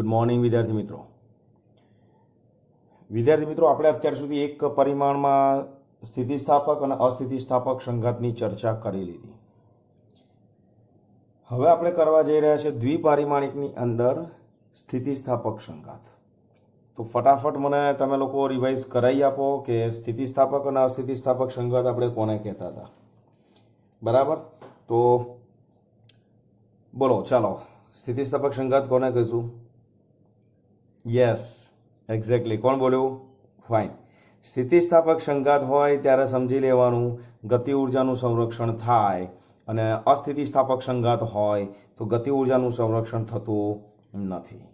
Good morning વિદ્યાર્થી મિત્રો આપણે અત્યાર સુધી એક પરિમાણમાં સ્થિતિસ્થાપક અને અસ્થિતિસ્થાપક સંઘાતની ચર્ચા કરી લીધી. હવે આપણે કરવા જઈ રહ્યા છે દ્વિપારિમાણિકની અંદર સ્થિતિસ્થાપક સંઘાત. તો ફટાફટ મને તમે લોકો રિવાઇઝ કરાવી આપો કે સ્થિતિસ્થાપક અને અસ્થિતિસ્થાપક સંઘાત આપણે કોને કહેતા હતા. બરાબર, તો બોલો ચાલો, સ્થિતિસ્થાપક સંઘાત કોને કહીશું? Yes, exactly. કોણ બોલ્યું? ફાઇન. સ્થિતિસ્થાપક સંઘાત હોય ત્યારે સમજી લેવાનું ગતિ ઉર્જાનું સંરક્ષણ થાય, અને અસ્થિતિસ્થાપક સંઘાત હોય તો ગતિ ઉર્જાનું સંરક્ષણ થતું નથી.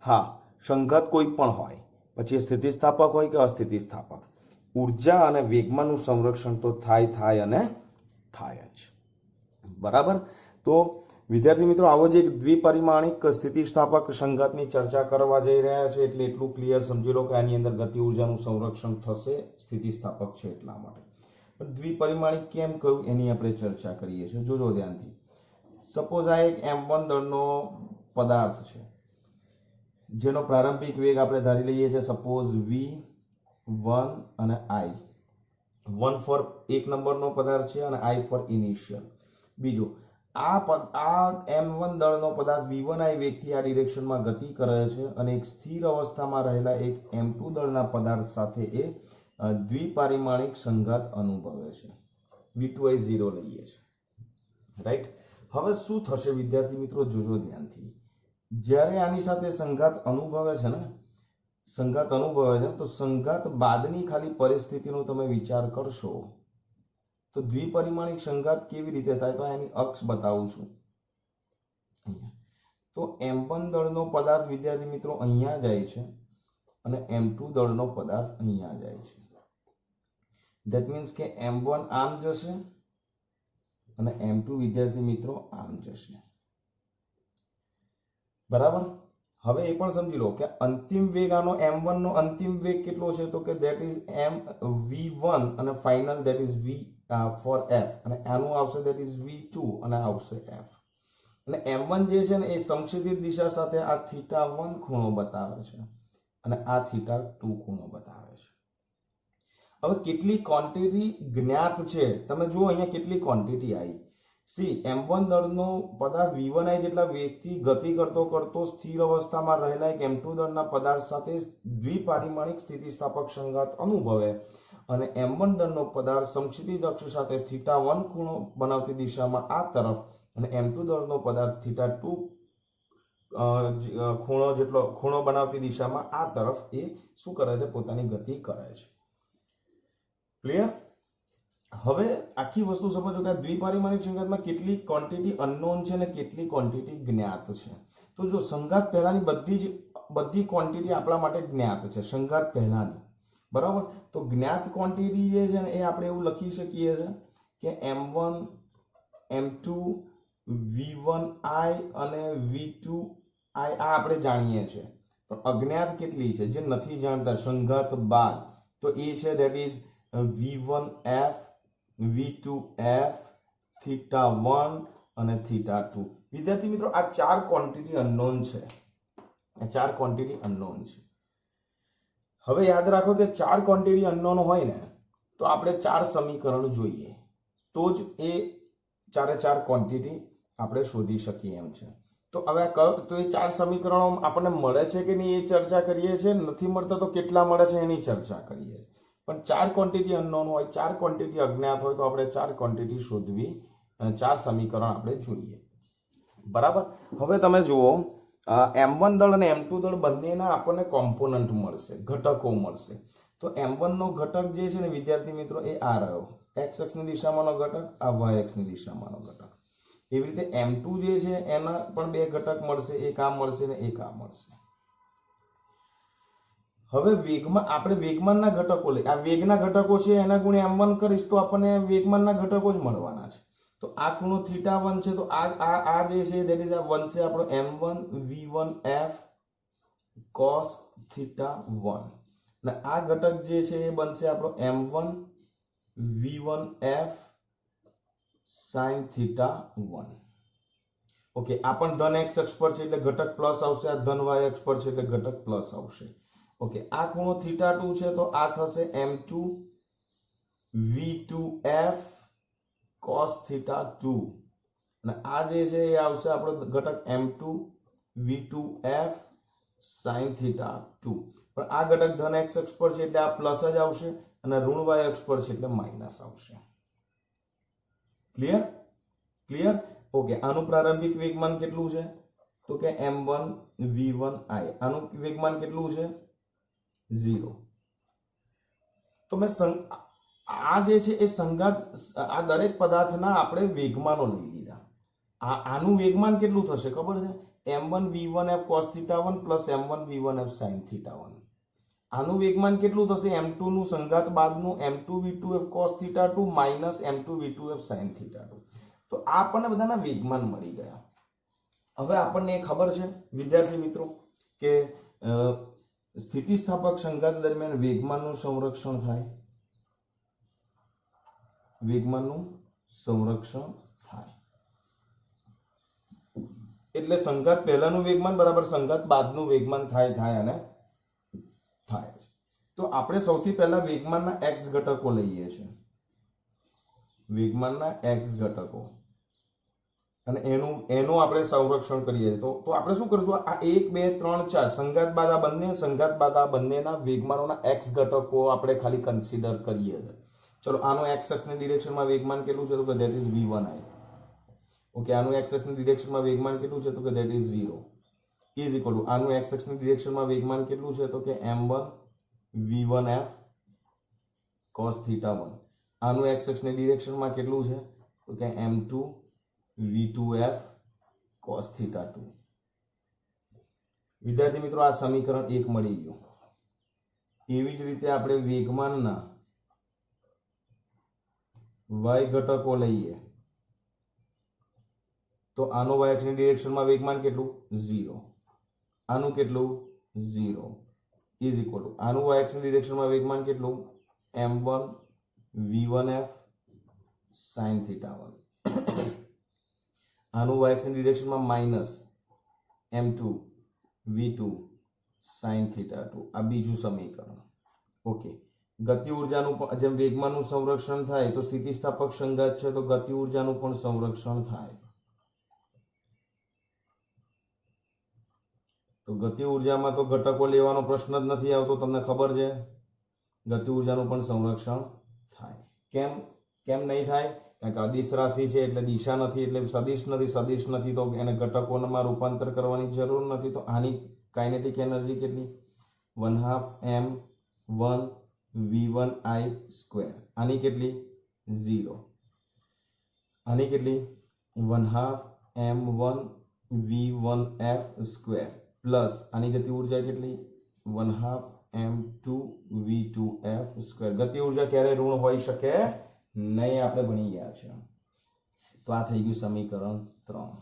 હા, સંઘાત કોઈ પણ હોય, પછી સ્થિતિસ્થાપક હોય કે અસ્થિતિસ્થાપક, ઉર્જા અને વેગમાનનું સંરક્ષણ તો થાય અને થાય જ. બરાબર. તો વિદ્યાર્થી મિત્રો, આવો જ એક દ્વિપરિમાણિક સ્થિતિસ્થાપક સંઘાતની ચર્ચા કરવા જઈ રહ્યા છે, એટલે એટલું ક્લિયર સમજી લો કે આની અંદર ગતિ ઉર્જાનું સંરક્ષણ થશે, સ્થિતિસ્થાપક છે એટલા માટે. પણ દ્વિપરિમાણિક કેમ કહ્યું એની આપણે ચર્ચા કરીએ છીએ. જોજો ધ્યાનથી. સપોઝ આ એક m1 દળનો પદાર્થ છે, જેનો પ્રારંભિક વેગ આપણે ધારી લઈએ છીએ સપોઝ v1 અને i. 1 ફોર એક નંબરનો પદાર્થ છે અને i ફોર ઇનિશિયલ. બીજું, આ m1 દળનો પદાર્થ v1 i વેગથી આ ડિરેક્શનમાં ગતિ કરે છે અને એક સ્થિર અવસ્થામાં રહેલા એક m2 દળના પદાર્થ સાથે એ દ્વિપારિમાણિક સંઘાત અનુભવે છે. v2 i 0 લઈએ છે, રાઈટ. હવે શું થશે વિદ્યાર્થી મિત્રો? જોજો ધ્યાનથી. જ્યારે આની સાથે સંઘાત અનુભવે છે તો સંઘાત બાદની ખાલી પરિસ્થિતિનો તમે વિચાર કરશો તો દ્વિપરિમાણિક સંઘાત કેવી રીતે થાય, તો એની અક્ષ બતાવું છું અહીંયા. તો m1 દળનો પદાર્થ વિદ્યાર્થી મિત્રો અહીંયા જાય છે અને m2 દળનો પદાર્થ અહીંયા જાય છે. ધેટ મીન્સ કે m1 આમ જશે અને m2 વિદ્યાર્થી મિત્રો આમ જશે. બરાબર. હવે એ પણ સમજી લો કે અંતિમ વેગ આનો m1 નો અંતિમ વેગ કેટલો છે, તો કે ધેટ ઇઝ v1 અને final that is v for f, અને આનું આવશે ધેટ ઇઝ v2 અને આવશે f. અને m1 જે છે ને એ સમક્ષિતિજ દિશા સાથે આ θ1 ખૂણો બતાવે છે અને આ θ2 ખૂણો બતાવે છે. હવે કેટલી ક્વોન્ટિટી જ્ઞાત છે તમે જુઓ અહીંયા, કેટલી ક્વોન્ટિટી આવી. સી, m1 દળનો પદાર્થ v1 i જેટલા વેગથી ગતિ કરતો સ્થિર અવસ્થામાં રહેલા એક m2 દળના પદાર્થ સાથે દ્વિપારિમાણિક સ્થિતિસ્થાપક સંઘાત અનુભવે, અને m1 દળનો પદાર્થ સમક્ષિતિજ અક્ષ સાથે θ1 ખૂણો બનાવતી દિશામાં આ તરફ, અને m2 દળનો પદાર્થ θ2 ખૂણો બનાવતી દિશામાં આ તરફ એ શું કરે છે? પોતાની ગતિ કરે છે. ક્લિયર? હવે આખી વસ્તુ સમજો કે આ દ્વિપારિમાણિક સંઘાતમાં કેટલી ક્વોન્ટિટી અનનોન છે અને કેટલી ક્વોન્ટિટી જ્ઞાત છે. તો જો સંઘાત પહેલાની બધી ક્વોન્ટિટી આપણા માટે જ્ઞાત છે, સંઘાત પહેલાની. બરાબર. તો જ્ઞાત ક્વોન્ટિટી જે છે ને એ આપણે એવું લખી શકીએ છીએ કે m1 m2 v1 i અને v2 i આ આપણે જાણીએ છીએ, પણ અજ્ઞાત કેટલી છે જે નથી જાણતા સંઘાત બાદ, તો એ છે ધેટ ઇઝ v1f v2f θ1 અને θ2. વિદ્યાર્થી મિત્રો, આ ચાર ક્વોન્ટિટી અનનોન છે. હવે યાદ રાખો કે ચાર ક્વોન્ટિટી અનનોન હોય ને તો આપણે ચાર સમીકરણ જોઈએ, તો જ એ ચારે ચાર ક્વોન્ટિટી આપણે શોધી શકીએ એમ છે. તો હવે તો એ ચાર સમીકરણો આપણને મળે છે કે નહીં એ ચર્ચા કરીએ છીએ, નથી મળતા તો કેટલા મળે છે એની ચર્ચા કરીએ છીએ. પણ ચાર ક્વોન્ટિટી અનનોન હોય, ચાર ક્વોન્ટિટી અજ્ઞાત હોય, તો આપણે ચાર ક્વોન્ટિટી શોધવી, ચાર સમીકરણ આપણે જોઈએ. બરાબર. હવે તમે જુઓ, m1 દળ અને m2 દળ બંનેના આપણને કોમ્પોનન્ટ મળશે, ઘટકો મળશે. તો m1 નો ઘટક જે છે ને વિદ્યાર્થી મિત્રો એ આ રહ્યો, x અક્ષની દિશામાંનો ઘટક, આ y અક્ષની દિશામાંનો ઘટક. એવી રીતે m2 જે છે એના પણ બે ઘટક મળશે, એક આ મળશે ને એક આ મળશે. હવે વેગમાં આપણે વેગમાનના ઘટકો લઈએ, આ વેગના ઘટકો છે એના ગુણે m1 કરીશ તો આપણને વેગમાનના ઘટકો જ મળવાના છે. તો આ ખૂણો θ1 છે, તો આ જે છે ધેટ ઇઝ આ બનશે આપણો m1 v1f cos θ1, અને આ ઘટક જે છે એ બનશે આપણો m1 v1f sin θ1. ઓકે, આ પણ ધન x અક્ષ પર છે એટલે ઘટક પ્લસ આવશે, આ ધન y અક્ષ પર છે એટલે ઘટક પ્લસ આવશે. ઓકે, આ ખૂણો θ2 છે તો આ થશે m2 v2f cos θ2 અને આ જે છે એ આવશે આપણો ઘટક m2 v2f sin θ2. પણ આ ઘટક ધન x અક્ષ પર છે એટલે આ પ્લસ જ આવશે અને ઋણ y અક્ષ પર છે એટલે માઇનસ આવશે. ક્લિયર? ક્લિયર? ઓકે, આનું પ્રારંભિક વેગમાન કેટલું છે તો કે m1 v1i. આનું વેગમાન કેટલું છે 0. તો મેં આ જે છે એ સંગાત આ દરેક પદાર્થના આપણે વેગમાનો લઈ લીધા. આનું વેગમાન કેટલું થશે ખબર છે? m1 v1f cos θ1 plus m1 v1f sin θ1. આનું વેગમાન કેટલું થશે? m2 નું સંગાત બાદનું m2 v2f cos θ2 minus m2 v2f sin θ2. તો આ આપણને બધાના વેગમાન મળી ગયા. હવે આપણને ખબર છે વિદ્યાર્થી મિત્રો કે સ્થિતિસ્થાપક સંઘાત દરમિયાન વેગમાનનું સંરક્ષણ થાય. વેગમાનનું સંરક્ષણ થાય એટલે સંઘાત પહેલાનું વેગમાન બરાબર સંઘાત બાદનું વેગમાન થાય અને થાય છે. તો આપણે સૌથી પહેલા વેગમાનના x ઘટકો લઈએ છીએ. વેગમાનના x ઘટકો અને એનું આપણે સંરક્ષણ કરીએ છીએ. તો આપણે શું કરીશું? આ 1 2 3 4 સંઘાત બાદ આ બંનેના વેગમાનોના x ઘટકો આપણે ખાલી કન્સિડર કરીએ છીએ. ચલો, આનું x અક્ષની ડિરેક્શનમાં વેગમાન કેટલું છે તો કે ધેટ ઇઝ v1i. ઓકે, આનું x અક્ષની ડિરેક્શનમાં વેગમાન કેટલું છે તો કે that is 0 is equal two આનું x અક્ષની ડિરેક્શનમાં વેગમાન કેટલું છે તો કે m1 v1f cos θ1. આનું x અક્ષની ડિરેક્શનમાં કેટલું છે તો કે m2 v2f cos θ2. વિદ્યાર્થી મિત્રો, આ સમીકરણ 1 મળી ગયું. એવી જ રીતે આપણે વેગમાનના y ઘટકો લઈએ તો આનો y અક્ષની ડિરેક્શનમાં વેગમાન કેટલું 0. આનું કેટલું 0 ઇઝ ઇક્વલ ટુ આનું y અક્ષની ડિરેક્શનમાં વેગમાન કેટલું m1 v1f sin θ1. આનું y અક્ષની ડિરેક્શનમાં માઇનસ m2 v2 sin θ2. આ બીજું સમીકરણ. ઓકે, ગતિ ઉર્જાનું જેમ વેગમાનનું સંરક્ષણ થાય તો સ્થિતિસ્થાપક સંઘાત છે તો ગતિ ઉર્જાનું પણ સંરક્ષણ થાય. તો ગતિ ઉર્જામાં તો ઘટકો લેવાનો પ્રશ્ન જ નથી આવતો, તમને ખબર છે. ગતિ ઉર્જાનું પણ સંરક્ષણ થાય. કેમ નહીં થાય? કારણ કે અદિશ રાશિ છે એટલે દિશા નથી, એટલે સદિશ નથી તો એને ઘટકોમાં રૂપાંતર કરવાની જરૂર નથી. તો આની કાઇનેટિક એનર્જી કેટલી? 1/2 m1 v1i સ્ક્વેર. આની કેટલી? 0. આની કેટલી? 1/2 m1 v1f સ્ક્વેર પ્લસ આની ગતિ ઉર્જા કેટલી? 1/2 m2 v2f સ્ક્વેર. ગતિ ઉર્જા ક્યારે ઋણ હોઈ શકે નહીં, આપણે ભણી ગયા છે. તો આ થઈ ગયું સમીકરણ 3.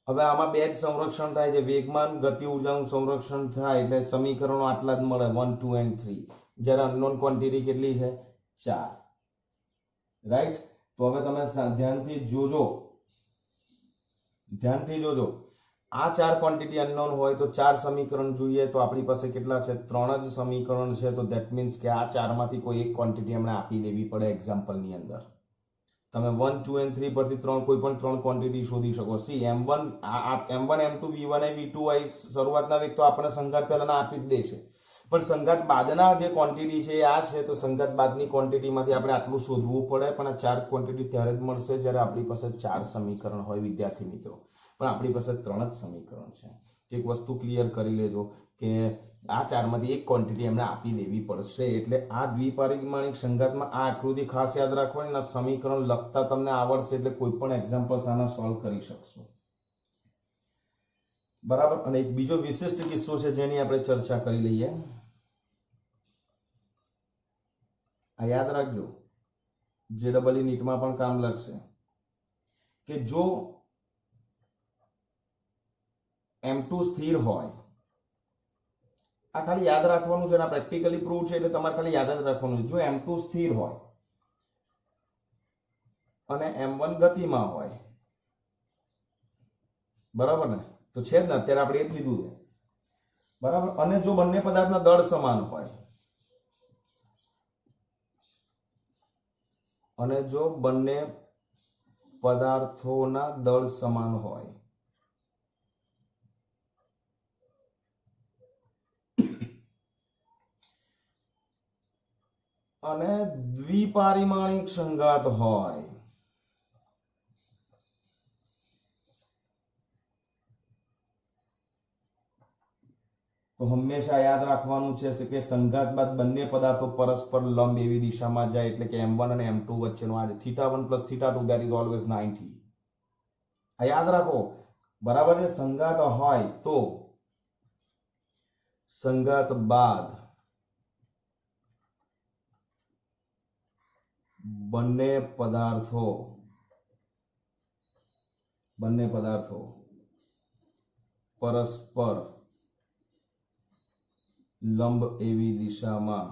હવે આમાં બે જ સંરક્ષણ થાય છે. વેગમાન ગતિ ઉર્જાનું સંરક્ષણ થાય એટલે સમીકરણો આટલા જ મળે 1 2 and 3. જ્યારે અનનોન ક્વોન્ટિટી કેટલી છે? 4. રાઈટ? તો હવે તમે ધ્યાનથી જોજો. આ 4 ક્વોન્ટિટી અનનોન હોય તો 4 સમીકરણ જોઈએ તો આપણી પાસે કેટલા છે? 3 જ સમીકરણ છે. તો ધેટ મીન્સ કે આ 4 માંથી કોઈ એક ક્વોન્ટિટી આપણે આપી દેવી પડે એક્ઝામ્પલની અંદર. તમે 1 2 and 3 પરથી કોઈ પણ 3 ક્વોન્ટિટી શોધી શકો. C m1 m2 v1i v2i શરૂઆતના વેગ તો આપણે સંઘાત પહેલાના આપી જ દે છે, પણ સંઘાત બાદના જે ક્વોન્ટિટી છે આ છે. તો સંઘાત બાદની ક્વોન્ટિટીમાંથી આપણે આટલું શોધવું પડે, પણ આ 4 ક્વોન્ટિટી ત્યારે જ મળશે જ્યારે આપણી પાસે 4 સમીકરણ હોય વિદ્યાર્થી મિત્રો. પણ આપણી પાસે 3 જ સમીકરણ છે. એક વસ્તુ ક્લિયર કરી લેજો કે આ 4 માંથી એક ક્વોન્ટિટી એમને આપી દેવી પડશે. એટલે આ દ્વિપારિમાણિક સંઘાતમાં આ આકૃતિ ખાસ યાદ રાખવાની, આ સમીકરણ લખતા તમને આવડશે એટલે કોઈ પણ એક્ઝામ્પલ્સ આના સોલ્વ કરી શકશો. બરાબર? અને એક બીજો વિશિષ્ટ કિસ્સો છે જેની આપણે ચર્ચા કરી લઈએ. આ યાદ રાખજો, JEE નીટમાં પણ કામ લાગશે કે જો m2 સ્થિર હોય, આ ખાલી યાદ રાખવાનું છે, પ્રેક્ટિકલી પ્રૂવ છે એટલે તમારે ખાલી યાદ જ રાખવાનું છે. જો m2 સ્થિર હોય અને m1 ગતિમાં હોય બરાબર ને? તો છે જ ને, અત્યારે આપણે એ જ લીધું છે, બરાબર. અને જો બંને પદાર્થના દળ સમાન હોય, અને જો બંને પદાર્થોના દળ સમાન હોય, અને દ્વિપારિમાણિક સંઘાત હોય, તો હંમેશા યાદ રાખવાનું છે કે સંઘાત બાદ બંને પદાર્થો પરસ્પર લંબ એવી દિશામાં જાય, એટલે કે m1 અને m2 વચ્ચેનો આ θ1 + θ2 that is always 90. આ યાદ રાખો, બરાબર છે. સંઘાત હોય તો સંઘાત બાદ બંને પદાર્થો પરસ્પર લંબ એવી દિશામાં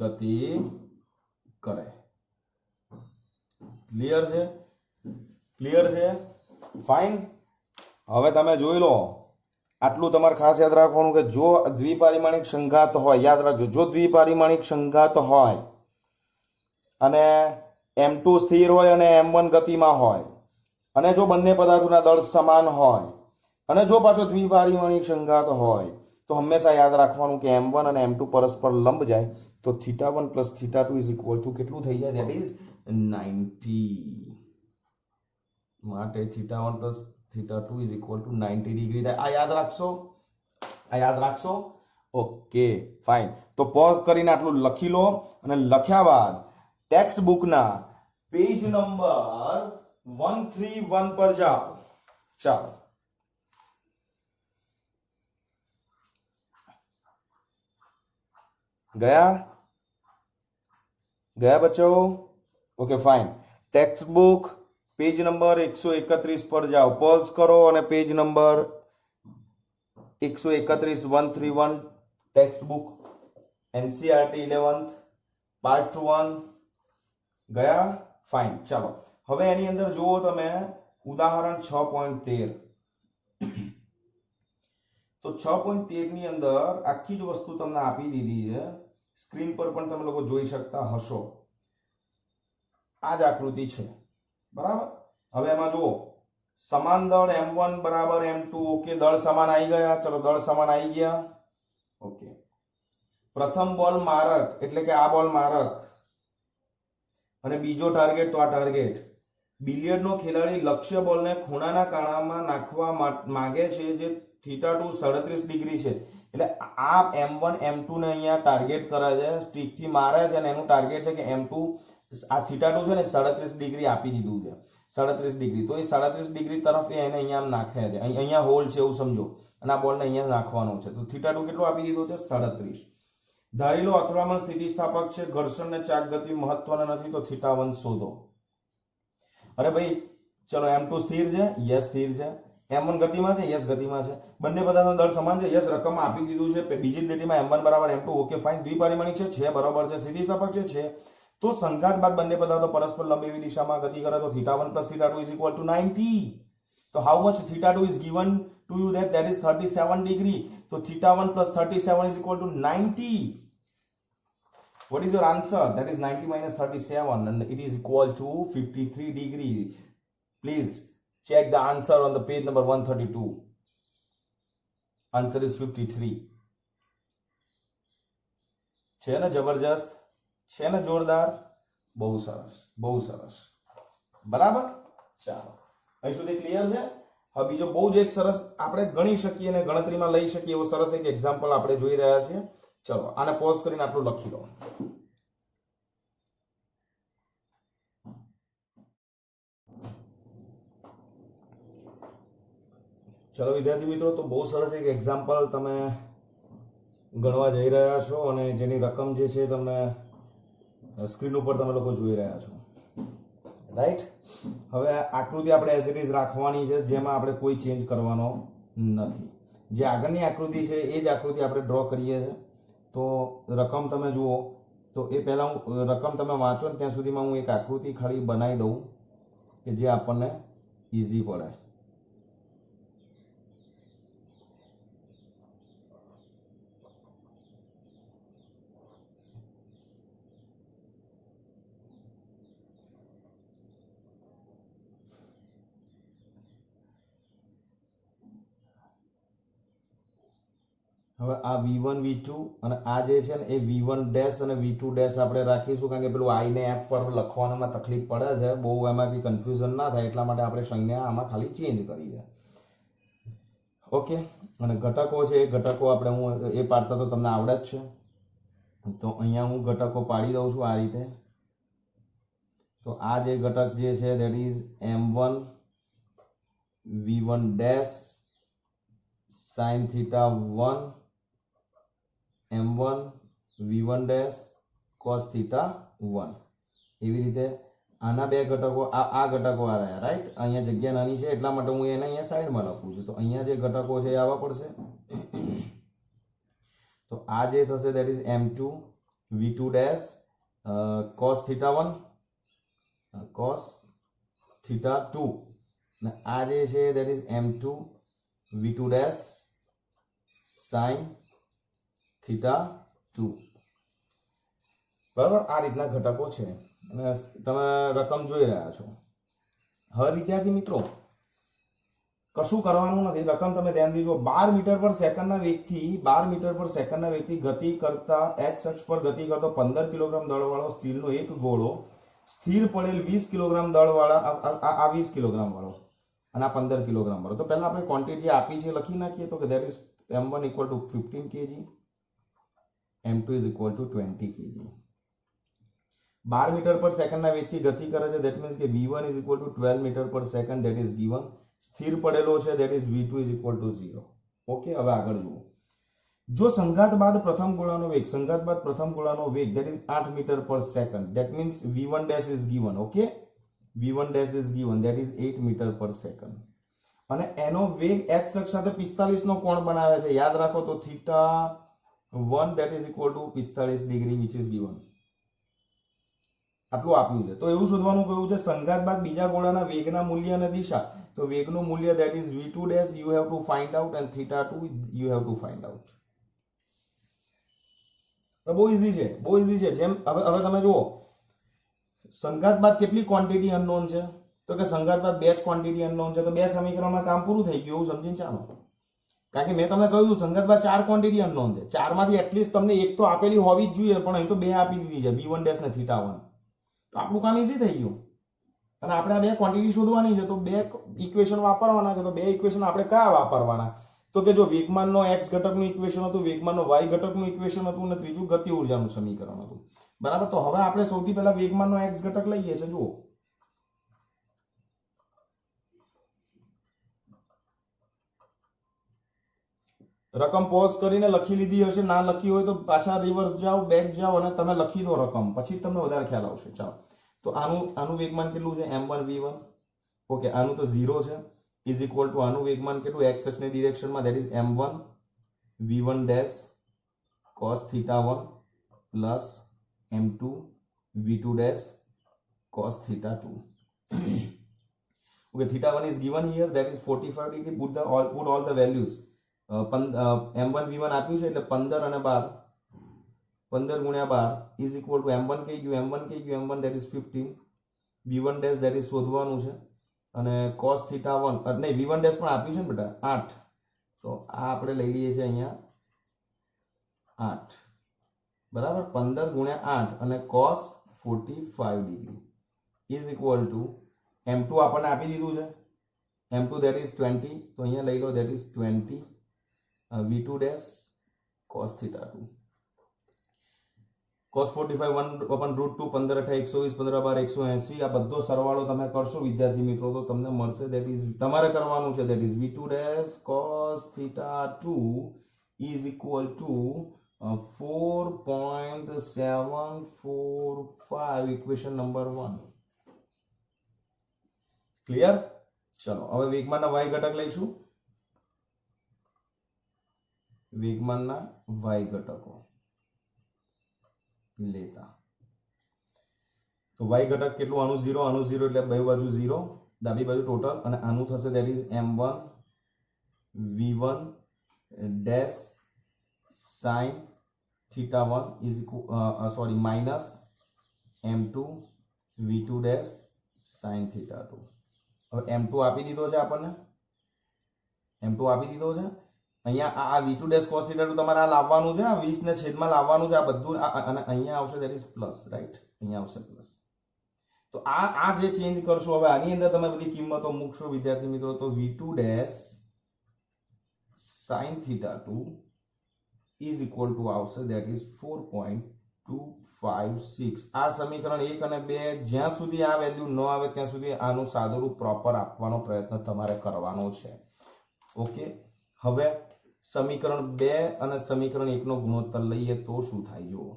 ગતિ કરે. ક્લિયર છે? ક્લિયર છે? ફાઇન. હવે તમે જોઈ લો, આટલું તમારે ખાસ યાદ રાખવાનું કે જો દ્વિપારિમાણિક સંઘાત હોય, યાદ રાખજો, જો દ્વિપારિમાણિક સંઘાત હોય અને m2 સ્થિર હોય અને m1 ગતિમાં હોય, અને જો બંને પદાર્થોના દળ સમાન હોય, અને જો પાછો દ્વિપારિમાણિક સંઘાત હોય, તો હંમેશા યાદ રાખવાનું કે m1 અને m2 પરસ્પર લંબ જાય, તો θ1 + θ2 કેટલું થઈ જાય? That is 90. માટે θ1 + θ2 90 ડિગ્રી થાય. આ યાદ રાખશો? આ યાદ રાખશો? Okay, fine. તો પોઝ કરીને આટલું લખી લો, અને લખ્યા બાદ ટેક્સ્ટ બુકના પેજ નંબર 131 પર જાઓ. ચાલો, ગયા બચ્ચો? Okay, fine. Textbook page number 131 પર જાઓ. પોઝ કરો અને page number 131 131 textbook NCERT 11th part 1 ગયા? ફાઇન. ચાલો, હવે એની અંદર જુઓ તમે ઉદાહરણ 6.13. તો 6.13 ની અંદર આખી જ વસ્તુ તમને આપી દીધી છે. સ્ક્રીન પર પણ તમે લોકો જોઈ શકતા હશો. આ જ આકૃતિ છે, બરાબર. હવે એમાં જુઓ, સમાન દળ m1 બરાબર m2. ઓકે, દળ સમાન આવી ગયા. ચલો, દળ સમાન આવી ગયા. ઓકે, પ્રથમ બોલ મારક, એટલે કે આ બોલ મારક, અને બીજો ટાર્ગેટ, તો આ ટાર્ગેટ. બિલિયર્ડનો ખેલાડી લક્ષ્ય બોલને ખૂણાના કાણામાં નાખવા માંગે છે, જે θ2 37 ડિગ્રી છે. એટલે આ m1 m2 ને અહીંયા ટાર્ગેટ કરે છે, સ્ટિકથી મારે છે, અને એનું ટાર્ગેટ છે કે m2, આ θ2 છે ને 37 ડિગ્રી આપી દીધું છે, 37 ડિગ્રી. તો એ 37 ડિગ્રી તરફ એને અહીંયા નાખે છે, અહીંયા હોલ છે એવું સમજો, અને આ બોલને અહીંયા નાખવાનો છે. તો θ2 કેટલું આપી દીધું છે? 37. ધારી લો અથડામણ સ્થિતિસ્થાપક છે, ઘર્ષણ ને ચાક ગતિ મહત્વના નથી, તો θ1 શોધો. અરે ભાઈ, ચલો, m2 સ્થિર છે? યસ, સ્થિર છે. m1 ગતિમાં છે? યસ, ગતિમાં છે. બંને પદાર્થનો દળ સમાન છે? યસ, રકમ આપી દીધું છે. બીજી લીટીમાં m1 બરાબર m2. Okay, fine. દ્વિપારિમાણિક છે? બરાબર છે. સ્થિતિસ્થાપક છે. તો સંઘાત બાદ બંને પદાર્થો પરસ્પર લંબ એવી દિશામાં ગતિ કરે, તો θ1 + θ2 = 90. તો how much θ2 is given to you? that is 37 degree. તો θ1 + 37 = 90. What is your answer? That is 90 - 37, and it is equal to 53 degree. Please check the answer on the page number 132. Answer is 53. છે ને જબરજસ્ત? છે ને જોરદાર? બહુ સરસ, બહુ સરસ. બરાબર. ચાલો, અહીં સુધી ક્લિયર છે? હવે બીજો બહુ જ એક સરસ આપણે ગણી શકીએ અને ગણતરીમાં લઈ શકીએ એવો સરસ એક એક્ઝામ્પલ આપણે જોઈ રહ્યા છીએ. ચલો, આને પોઝ કરીને આટલું લખી લો. ચલો વિદ્યાર્થી મિત્રો, તો બહુ સરસ એક એક્ઝામ્પલ તમે ગણવા જઈ રહ્યા છો, અને જેની રકમ જે છે તમને સ્ક્રીન ઉપર તમે લોકો જોઈ રહ્યા છો, રાઈટ? હવે આકૃતિ આપણે એઝ ઇટ ઇઝ રાખવાની છે, જેમાં આપણે કોઈ ચેન્જ કરવાનો નથી. જે આગળની આકૃતિ છે એ જ આકૃતિ આપણે ડ્રો કરીએ છીએ. તો રકમ તમે જુઓ, तो ए पहला हूँ रकम तमे वाँचो ने त्यां सुधीमां हूँ एक आकृति खाली बनावी दऊं के जे आपणने इजी पड़े। હવે આ v1 v2 અને આ જે છે ને એ v1 ડેશ અને v2 ડેશ આપણે રાખીશું કારણ કે પેલું i ને f પર લખવામાં તકલીફ પડે છે, બહુ એમાં કંઈ કન્ફ્યુઝન ના થાય એટલા માટે આપણે સંજ્ઞા આમાં ખાલી ચેન્જ કરી છે। ઓકે, અને ઘટકો છે એ ઘટકો આપણે હું એ પાડતા તો તમને આવડે જ છે, તો અહીંયા હું ઘટકો પાડી દઉં છું આ રીતે। તો આ જે ઘટક જે છે that is m1 v1 dash sin theta 1 m1 v1 dash cos theta 1 એવી રીતે આના બે ઘટકો આ ઘટકો આ રહ્યા રાઈટ। અહીંયા જગ્યા નાની છે એટલા માટે હું એને અહીંયા સાઈડમાં લખું છું, તો અહીંયા જે ઘટકો છે એ આવવા પડશે। તો આ જે થશે that is m2 v2 dash cos theta 1 cos theta 2 અને આ જે છે that is m2 v2 dash sin theta 2 બરાબર। આ રીતના ઘટકો છે અને તમે રકમ જોઈ રહ્યા છો। હવે વિદ્યાર્થી મિત્રો કશું કરવાનું નથી, રકમ તમે ધ્યાન દીજો। 12 મીટર પર સેકન્ડના વેગથી 12 મીટર પર સેકન્ડના વેગથી ગતિ કરતા x અક્ષ પર ગતિ કરતો 15 કિલોગ્રામ દળવાળો સ્ટીલનો એક ગોળો સ્થિર પડેલ 20 કિલોગ્રામ દળવાળા આ 20 કિલોગ્રામ વાળો અને આ 15 કિલોગ્રામ વાળો। તો પહેલા આપણે ક્વોન્ટિટી આપી છે લખી નાખીએ તો કે that is m1 equal to 15 kg, m2 is equal to 20 kg। 12 metre per સેકન્ડના વેગથી ગતિ કરે છે ધેટ મીન્સ કે v1 is equal to 12 metre per second that is given. સ્થિર પડેલો છે that is v2 is equal to 0। Okay, હવે આગળ જુઓ। જો સંઘાત બાદ પ્રથમ ગોળાનો વેગ that is 8 metre per second that means v1 dash is given. Okay, v1 dash is given that is 8 metre per second અને એનો વેગ x અક્ષ સાથે 45 નો કોણ બનાવે છે, યાદ રાખો તો theta 1 that is equal two 45 degree which is given. આટલું આપ્યું છે, તો એવું શોધવાનું કહ્યું છે સંઘાત બાદ બીજા ગોળાના વેગના મૂલ્ય અને દિશા। તો વેગનું મૂલ્ય that is v2 dash you have to find out and theta 2 you have to find out. બહુ ઈઝી છે, બહુ ઈઝી છે। જેમ હવે તમે જુઓ સંઘાત બાદ કેટલી ક્વોન્ટિટી અનનોન છે, તો કે સંઘાત બાદ બે જ ક્વોન્ટિટી અનનોન છે, તો બે સમીકરણમાં કામ પૂરું થઈ ગયું એવું સમજીને ચાલો। કારણ કે મેં તમને કહ્યું સંઘાત બાદ 4 ક્વોન્ટિટી અનનોન છે, 4 માંથી એટલીસ્ટ તમને એક તો આપેલી હોવી જ જોઈએ, પણ અહીં તો બે આપી દીધી છે v1 ડેશ ને થીટા 1, તો આપણું કામ ઈઝી થઈ ગયું। અને આપણે આ બે ક્વોન્ટિટી શોધવાની છે, તો બે ઇક્વેશન વાપરવાના છે। તો બે ઇક્વેશન આપણે કયા વાપરવાના, તો કે જો વેગમાનનો x ઘટકનું ઇક્વેશન હતું, વેગમાનનો y ઘટકનું ઇક્વેશન હતું અને ત્રીજું ગતિ ઊર્જાનું સમીકરણ હતું, બરાબર। તો હવે આપણે સૌથી પહેલા વેગમાનનો x ઘટક લઈએ છે। જુઓ રકમ પોઝ કરીને લખી લીધી હશે, ના લખી હોય તો પાછા રિવર્સ જાઓ, બેક જાઓ અને તમે લખી દો રકમ, પછી તમને વધારે ખ્યાલ આવશે। ચાલો, તો આનું વેગમાન કેટલું છે m1 v1। ઓકે, આનું તો 0 છે ઇઝ ઇક્વલ ટુ આનું વેગમાન કેટલું x અક્ષની ડિરેક્શનમાં that is m1 v1 dash cos theta 1 plus m2 v2 dash cos theta 2। okay, theta 1 is given here that is 45 degree, put all the values। m1 v1 આપ્યું છે એટલે 15 અને 12, 15 ગુણ્યા 12 is equal two m1 m1 that is 15, v1 dash that is શોધવાનું છે અને cos theta 1 નહીં v1 dash પણ આપ્યું છે ને બેટા 8, તો આ આપણે લઈ લઈએ છીએ અહીંયા 8 બરાબર। 15 ગુણ્યા 8 અને cos 45 degree is equal two m2 આપણને આપી દીધું છે, m2 that is 20, તો અહીંયા લઈ લો that is 20 v2 dash cos theta 2 cos 45 1/√2 15 8 120 15 12 180। આ બધો સરવાળો તમે કરશો વિદ્યાર્થી મિત્રો તો તમને મળશે that is તમારે કરવાનું છે that is v2 dash cos theta 2 is equal to 4.745 equation number 1। Clear? ચલો હવે વેગમાનના y ઘટક લઈશું। વેગમાનના y ઘટકો લેતા. તો y ઘટક કેટલું? આનું 0 એટલે બે બાજુ 0, ડાબી બાજુ ટોટલ, અને આનું થશે that is m1 v1 dash sin θ1 is sorry minus m2 v2 dash sin θ2. હવે m2 આપી દીધો છે આપણને, m2 આપી દીધો છે. અહીંયા આ v2 ડેશ cos θ2 તમારે આ લાવવાનું છે, આ 20 ને છેદમાં લાવવાનું છે, આ બધું, અને અહીંયા આવશે ધેટ ઇઝ પ્લસ, રાઈટ? અહીંયા આવશે પ્લસ. તો આ જે ચેન્જ કરશો, હવે આની અંદર તમે બધી કિંમતો મૂકશો વિદ્યાર્થી મિત્રો, તો v2 dash sin θ2 is equal to આવશે ધેટ ઇઝ 4.256. આ સમીકરણ 1 અને 2 જ્યાં સુધી આ વેલ્યુ ન આવે ત્યાં સુધી આનું સાદુરૂપ પ્રોપર આપવાનો પ્રયત્ન તમારે કરવાનો છે. ઓકે, હવે સમીકરણ 2 અને સમીકરણ 1 નો ગુણોત્તર લઈએ તો શું થાય જુઓ.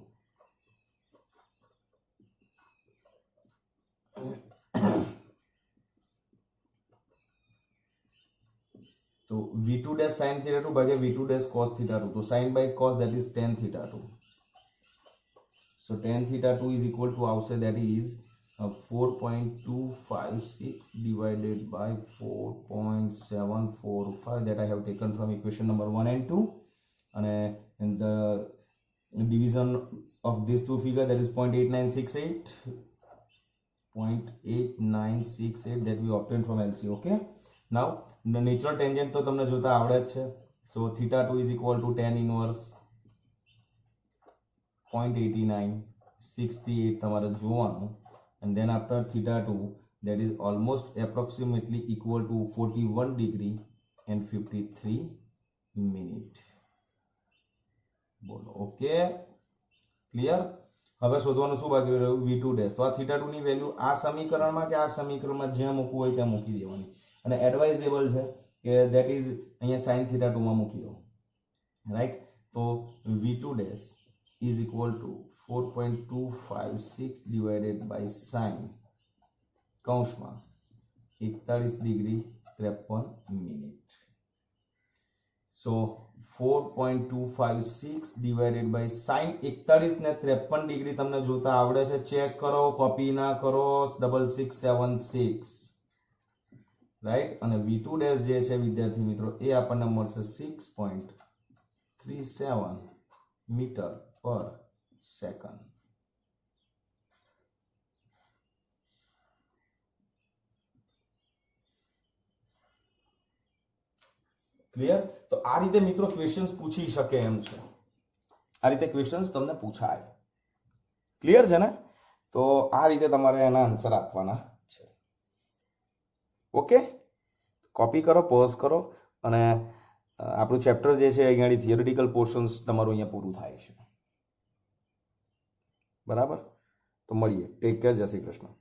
તો v2 dash sin θ2 ભાગ્યા v2 dash cos θ2, તો sin by cos that is tan θ2. So tan θ2 is equal to આવશે that is 4.256 divided by 4.745 that I have taken from equation number 1 and 2, and the division of these two figure that is 0.8968 that we obtained from LC. Okay, now the natural tangent તો તમને જોતા આવડે જ છે. So θ2 is equal to tan inverse 0.8968 તમારે જોવાનું, and then after θ2 that is almost approximately equal to 41 degree and 53 minute. બોલો okay, clear? હવે શોધવાનું શું બાકી રહ્યું? v2 dash. તો આ θ2 ની વેલ્યુ આ સમીકરણમાં કે આ સમીકરણમાં જ્યાં મૂકવું હોય ત્યાં મૂકી દેવાની, અને એડવાઇઝેબલ છે કે ધેટ ઇઝ અહીંયા sin θ2 માં મૂકી દો, રાઈટ? તો v2 dash is equal to 4.256 divided by sin કૌંસમાં 41 degree 53 minute. So 4.256 divided by sin 41 ને 53 ડિગ્રી તમને જોતા આવડે છે, ચેક કરો, કોપી ના કરો. 6676, રાઈટ? અને v2 ડેશ જે છે વિદ્યાર્થી મિત્રો એ આપણને મળશે 6.37 મીટર પર સેકન્ડ. ક્લિયર? તો આ રીતે મિત્રો ક્વેશ્ચન્સ પૂછી શકે એમ છે, આ રીતે ક્વેશ્ચન્સ તમને પૂછાય. ક્લિયર છે ને? તો આ રીતે તમારે એના આન્સર આપવાના છે. ઓકે, કોપી કરો, પોઝ કરો, અને આપણું ચેપ્ટર જે છે અહીંયા થિયોરિટિકલ પોર્શન્સ તમારું અહીંયા પૂરું થાય છે. બરાબર? તો મળીએ. Take care. જય શ્રી કૃષ્ણ.